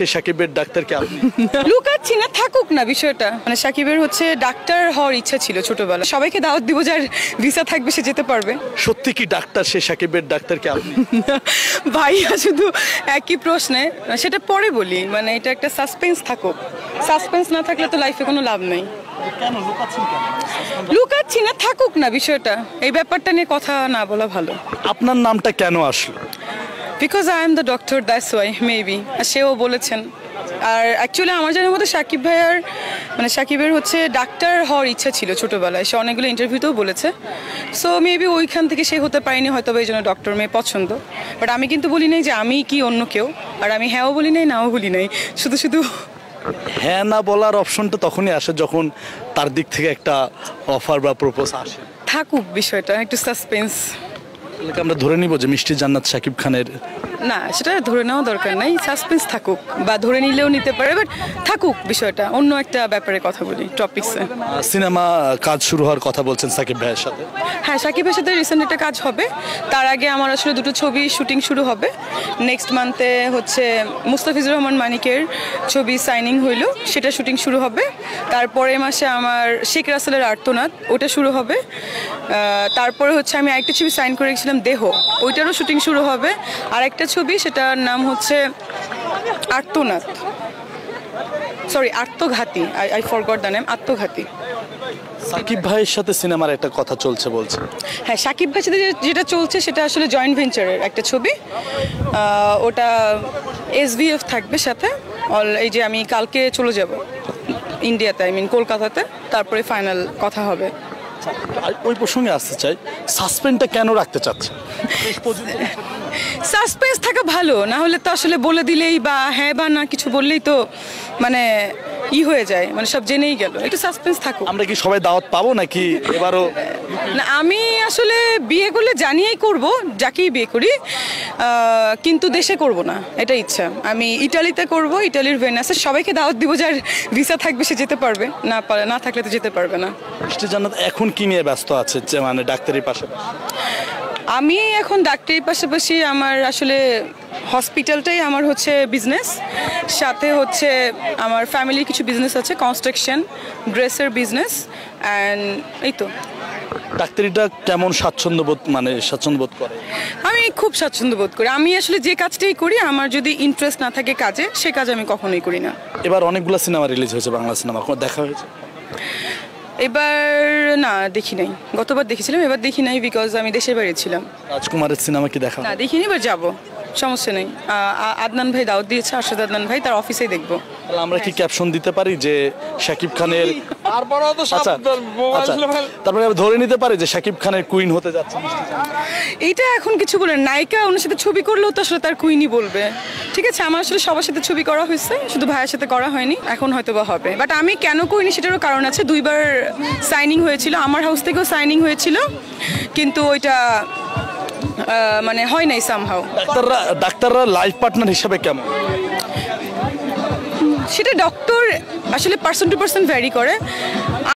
সাকিবের ডাক্তারকে আপনি লুকাচ্ছি না, থাকুক না বিষয়টা। মানে সাকিবের হচ্ছে ডাক্তার হওয়ার ইচ্ছা ছিল ছোটবেলা। সবাইকে দাওয়াত দিব, যার ভিসা থাকবে সে যেতে পারবে। সত্যি কি ডাক্তার সে সাকিবের ডাক্তারকে আপনি ভাইয়া শুধু একই প্রশ্নে, সেটা পরে বলি। মানে এটা একটা সাসপেন্স থাকুক, সাসপেন্স না থাকলে তো লাইফে কোনো লাভ নেই। লুকাচ্ছি না, থাকুক না বিষয়টা। এই ব্যাপারটা নিয়ে কথা না বলা ভালো। আপনার নামটা কেন আসলো? Because I am the doctor, that's why maybe. সেও বলেছেন। আর অ্যাকচুয়ালি আমার জানার মধ্যে সাকিব ভাইয়ার মানে সাকিবের হচ্ছে ডাক্তার হওয়ার ইচ্ছা ছিল ছোটোবেলায়। সে অনেকগুলো ইন্টারভিউতেও বলেছে। সো মেবি ওইখান থেকে সে হতে পারেনি, হয়তো এই জন্য ডক্টর মেয়ে পছন্দ। বাট আমি কিন্তু বলি নাই যে আমি কি অন্য কেউ। আর আমি হ্যাঁও বলি নাই, নাও বলি নাই। শুধু শুধু হ্যাঁ না বলার অপশনটা তখনই আসে যখন তার দিক থেকে একটা অফার বা প্রপোজ আসে। থাকুক বিষয়টা, একটু সাসপেন্স। আমরা ধরে নিব যে মিষ্টি জান্নাত সাকিব খানের? না, সেটা ধরে নেওয়া দরকার নাই। সাসপেন্স থাকুক, বা ধরে নিলেও নিতে পারে, বাট থাকুক বিষয়টা। অন্য একটা ব্যাপারে কথা বলি, টপিকসে। সিনেমা কাজ শুরু হওয়ার কথা বলছেন সাকিব ভাইয়ের সাথে? হ্যাঁ, সাকিবের সাথে রিসেন্ট একটা কাজ হবে। তার আগে আমার আসলে দুটো ছবি শুটিং শুরু হবে। নেক্সট মান্থে হচ্ছে মুস্তাফিজুর রহমান মানিকের ছবি সাইনিং হইল, সেটা শুটিং শুরু হবে। তারপরে মাসে আমার শেখ রাসেলের আর্তনাদ, ওটা শুরু হবে। তারপরে হচ্ছে আমি আরেকটা ছবি সাইন করে গেছিলাম দেহ, ওইটারও শুটিং শুরু হবে। আর একটা ছবি, সেটার নাম হচ্ছে আর্তনাদ, সরি আত্মঘাতী, আই ফরগট দ্য নেম, আত্মঘাতী। সাকিব ভাইয়ের সাথে সিনেমার একটা কথা চলছে বলছে। হ্যাঁ, সাকিব ভাইয়ের সাথে যেটা চলছে সেটা আসলে জয়েন্ট ভেঞ্চারের একটা ছবি। ওটা SVF থাকবে সাথে। এই যে আমি কালকে চলে যাব ইন্ডিয়াতে, আই মিন কলকাতাতে, তারপরে ফাইনাল কথা হবে। ওই প্রসঙ্গে আসতে চাই, সাসপেন্সটা কেন রাখতে চাচ্ছে? সাসপেন্স থাকা ভালো, না হলে তো আসলে বলে দিলেই বা হ্যাঁ বা না কিছু বললেই তো মানে হয়ে যায়, মানে সব জেনেই গেল। একটু সাসপেন্স থাকুক। আমরা কি সবাই দাওয়াত পাবো নাকি এবারও? না, আমি আসলে বিয়ে করলে জানিয়েই করব, যাকেই বিয়ে করি, কিন্তু দেশে করব না, এটা ইচ্ছা। আমি ইটালিতে করব, ইটালির ভেনাসে। সবাইকে দাওয়াত দিব, যার ভিসা থাকবে সে যেতে পারবে, না থাকলে তো যেতে পারবে না। মিষ্টি জান্নাত এখন কি নিয়ে ব্যস্ত আছে, যে মানে ডাক্তারির পাশাপাশি? আমি এখন ডাক্তারির পাশাপাশি আমার আসলে হসপিটালটাই আমার হচ্ছে বিজনেস। সাথে হচ্ছে আমার ফ্যামিলির কিছু বিজনেস আছে, কনস্ট্রাকশন, ড্রেসের বিজনেস, অ্যান্ড এই তো। ডাক্তারিটা কেমন স্বাচ্ছন্দ্য বোধ করে? আমি খুব স্বাচ্ছন্দ্য বোধ করি। আমি আসলে যে কাজটাই করি, আমার যদি ইন্টারেস্ট না থাকে কাজে, সে কাজ আমি কখনোই করি না। এবার অনেকগুলো সিনেমা রিলিজ হয়েছে, বাংলা সিনেমা, দেখা হয়েছে? এবার না, দেখি নাই। গতবার দেখেছিলাম, এবার দেখি নাই, বিকজ আমি দেশের বাইরে ছিলাম। রাজকুমারের সিনেমা কি দেখা? না, দেখিনি, এবার যাবো, সমস্যা নেই। আদনান ভাই দাওয়াত দিয়েছে, আরশাদ আদনান ভাই, তার অফিসেই দেখবো। আমরা কি ক্যাপশন দিতে পারি যে শাকিব খানের, তারপরে ধরে নিতে পারি যে শাকিব খানের কুইন হতে যাচ্ছে? এইটা এখন কিছু বলেন, নায়িকা ওনার সাথে ছবি করলেও তো আসলে তার কুইনই বলবে। ঠিক আছে, আমার আসলে সবার সাথে ছবি করা হয়েছে, শুধু ভাইয়ের সাথে করা হয়নি। এখন হয়তো বা হবে, বাট আমি কেন করিনি সেটারও কারণ আছে। 2বার সাইনিং হয়েছিল, আমার হাউস থেকেও সাইনিং হয়েছিল, কিন্তু ওইটা মানে হয় নাই সামহাউ। ডাক্তাররা লাইফ পার্টনার হিসেবে কেমন? সেটা ডক্টর আসলে পার্সন টু পার্সন ভ্যারি করে।